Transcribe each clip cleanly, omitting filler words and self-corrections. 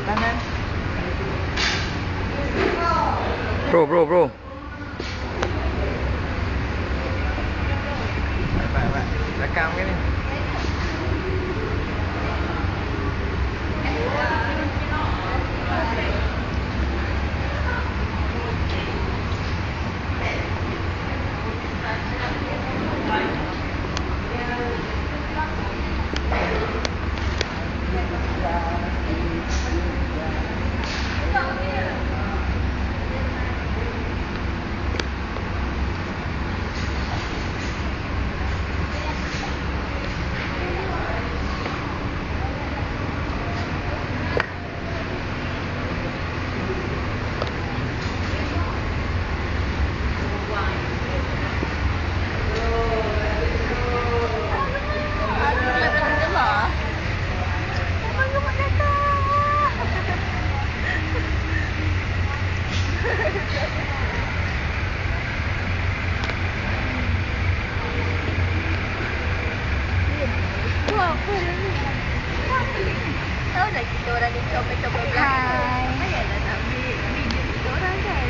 kanan. Bro. Baik. Rekam ke ni? Tahu tak kita orang ni comel-comel belakang. Payahlah nak ambil video kita orang kan.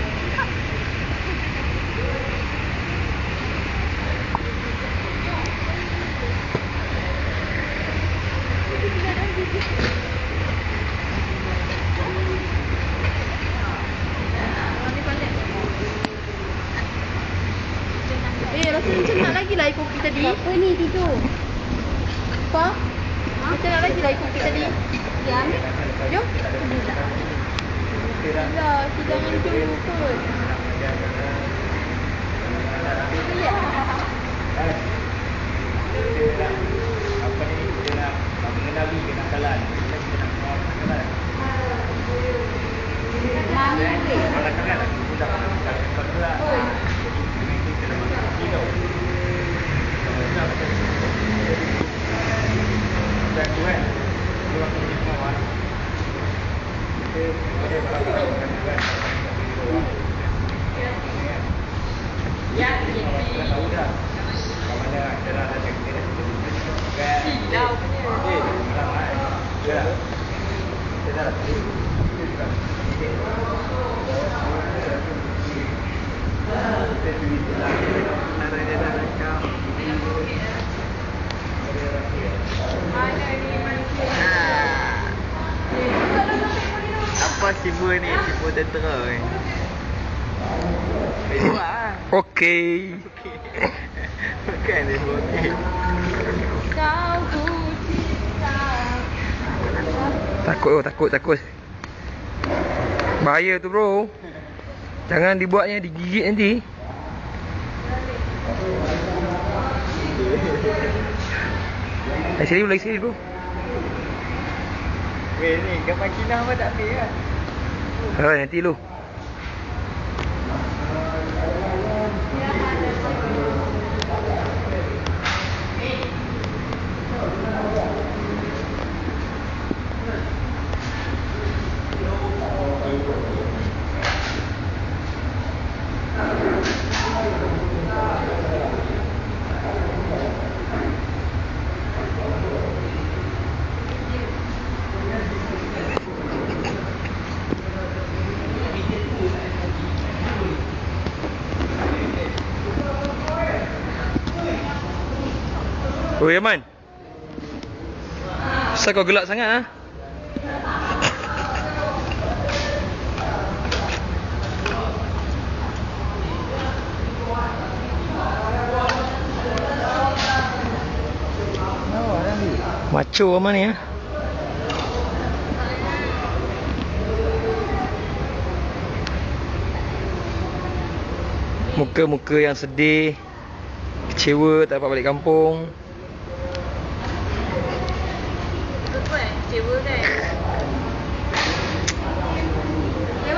Rasa macam nak lagi lah air kopi tadi. Apa ni tidur? Apa? Macam nak lagi lah air kopi tadi. Ya, ambil. Jom. Yelah, hidangan dulu kot. Lihat. Apa ni? Kita nak mengenali kenakalan. Kita nak mengenal kenakalan. Mami boleh. Kalau kenal, sudah kalau pula. Kita nak masuk kilo. Dan tu kan, tu aku punya kawan. Kita boleh berapa kan? Ya, kita tahu dah. Mana cara nak cek dia? Silau punya. Ya. Kita dah. Apa simbol ni? Simbol tentera ni. Okey. Bukan ni okey. Kau ku cinta. Takut. Bahaya tu bro. Jangan dibuatnya digigit nanti. Lagi sini bro. Weh ni gambar kinah apa tak ambil lah. Nanti lu. Oh Yaman, kenapa kau gelak sangat ha? Macho Yaman ni ha? Muka-muka yang sedih, kecewa tak dapat balik kampung. Kecewa kan?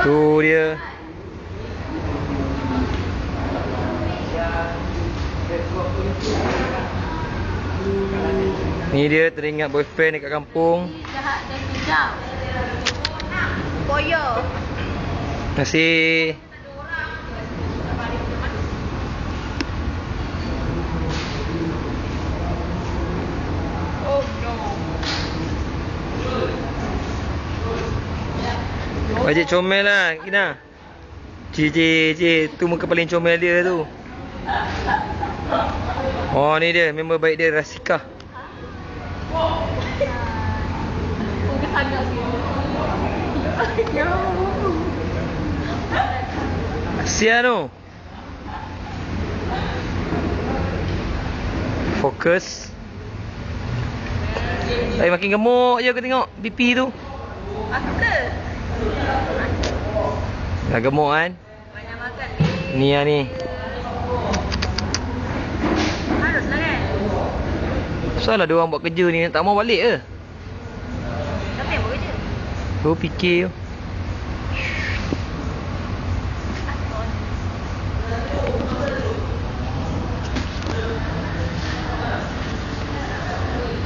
Tu dia. Ni dia teringat boyfriend dekat kampung. Jahat dan kejam. Boyo. Terima kasih. Oh no. Wajib comel lah Kina. Cik, tu muka paling comel dia tu. Oh ni dia, member baik dia Rasika. Kasihan tu. Fokus. Makin gemuk je aku tengok pipi tu. Aku ke? Dah gemuk kan? Banyak makan Ni lah ni. Haruslah kan? Salah dia orang buat kerja ni, tak mau balik ke? Siapa yang buat kerja? Tu fikir tu.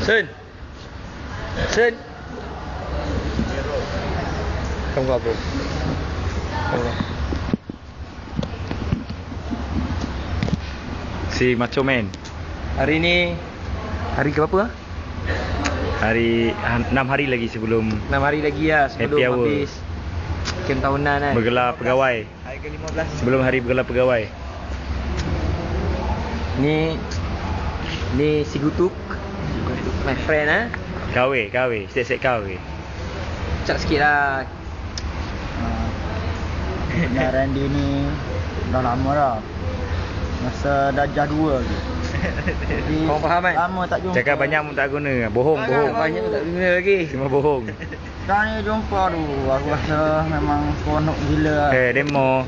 Sen. Kamu buat apa? Si Macho Man. Hari ni hari ke berapa ah? Hari 6 hari lagi sebelum 6 hari lagi lah sebelum Happy hour. habis camp tahunan kan. bergelar pegawai. Hari ke-15. Sebelum hari bergelar pegawai. Ni si Gutuk. My friend ah. Kawe, set kawe. Cak sikit lah. Kebenaran dia ni dah lama dah. Masa darjah 2 lagi. Jadi Kau faham kan? lama tak jumpa. Cakap banyak pun tak guna. Bohong. Banyak tak guna lagi. Semua bohong. Sekarang ni jumpa tu. Aku rasa memang seronok gila lah. Demo.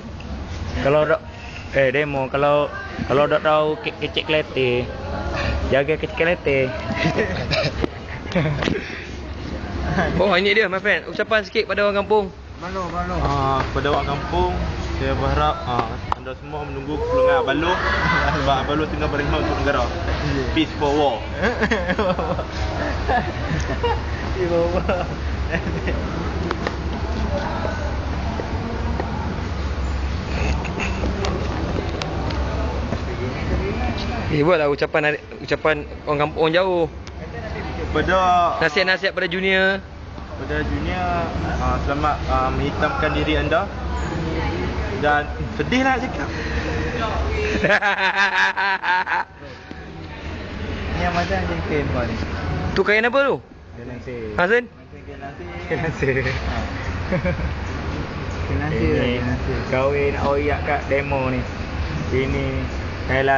Kalau dok tahu kecek kelete. Jaga kecek kelete. Oh ini dia my friend. Ucapan sikit pada orang kampung. Balo. Pada orang kampung, saya berharap anda semua menunggu kepulangan Abaloh sebab Abaloh tengah berkhidmat untuk negara. Peace for war. Buatlah ucapan orang kampung jauh. Pada Nasihat-nasihat pada junior. dunia, selamat menghitamkan diri anda. Dan sedih nak cakap. Ni yang macam jengkin kau ni. Tu kain apa tu? Kenasi. Hasan? Kenasi. Kahwin oyak kat demo ni. Ini Thailand.